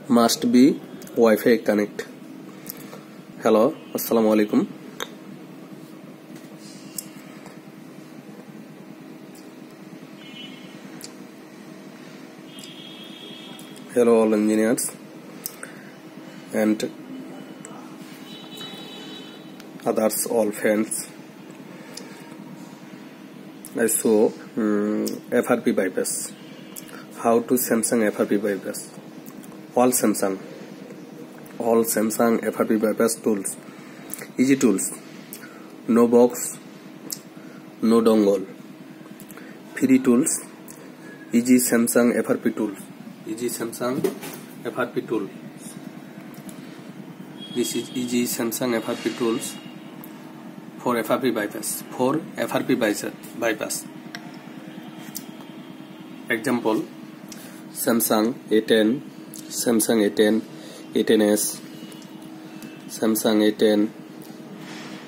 must be Wi-Fi connect. Hello, assalamu alaikum. Hello all engineers and others, all friends. I saw FRP bypass. How to Samsung FRP bypass. All Samsung FRP bypass tools. Easy tools. No box, no dongle. Free tools. Easy Samsung FRP tool. Easy Samsung FRP tool. This is easy Samsung FRP tools for FRP bypass. For FRP bypass. Example: Samsung A10, Samsung A10, A10s, Samsung A10,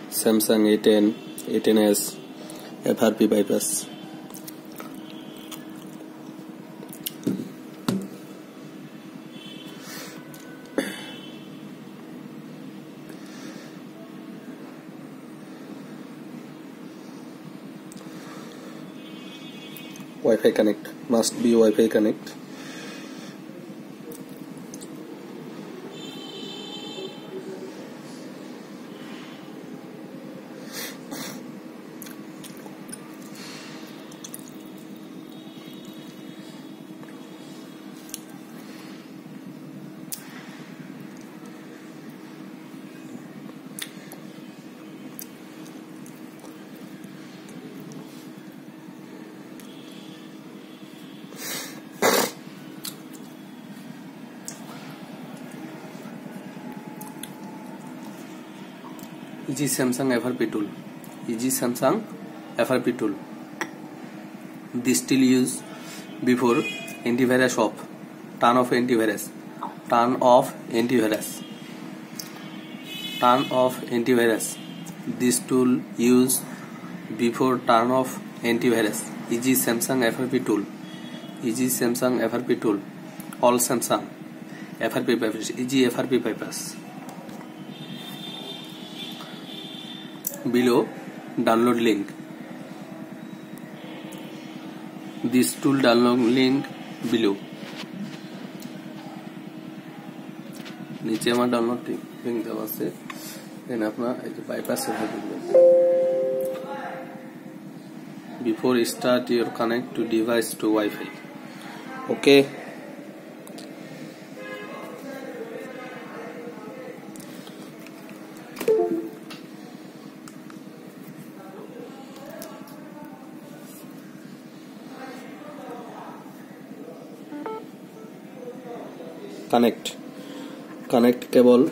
Samsung A10, A10s, FRP bypass. Wi-Fi connect, must be Wi-Fi connect. Easy Samsung FRP tool. Easy Samsung FRP tool. This tool use before antivirus off. Turn off antivirus. Turn off antivirus. Turn off antivirus. This tool use before turn off antivirus. Easy Samsung FRP tool. Easy Samsung FRP tool. All Samsung FRP bypass. Easy FRP bypass. Below download link. This tool download link below. नीचे हमारा download link देवा से then अपना bypass से before start your connect to device to Wi-Fi. Okay. Connect cable.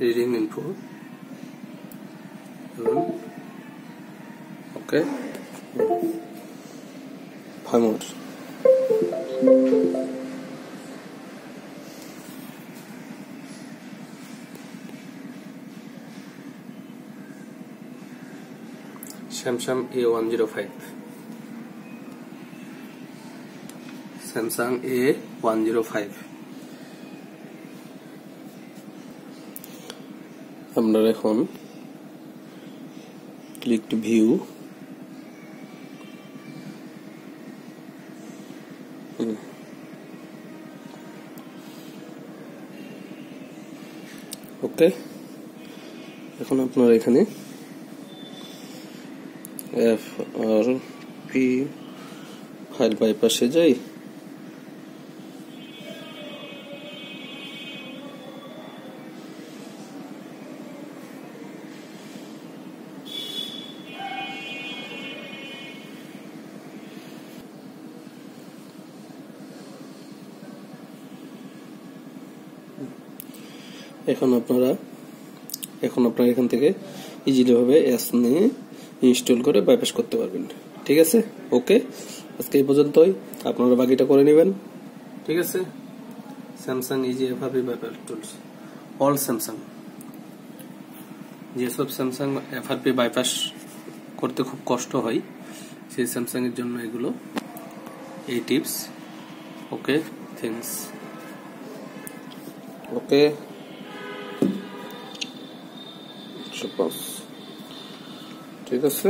Reading info. Okay. 5 more. Samsung A105. Samsung A105. আমরা এখন click to view ওকে এখন আপনার এখানে FRP ফাইল বাইপাসে যাই এখন আপনারা এখান থেকে ইজিলি ভাবে অ্যাপস নিয়ে ইনস্টল করে বাইপাস করতে পারবেন। ঠিক আছে, ওকে, আজকে এই পর্যন্তই। আপনারা বাকিটা করে নেবেন। ঠিক আছে, Samsung easy FRP bypass tools, all Samsung. যেসব স্যামসাং এফআরপি বাইপাস করতে খুব কষ্ট হয় সেই স্যামসাং এর জন্য এগুলো, এই টিপস। ওকে, থ্যাঙ্কস। ওকে, ঠিক আছে।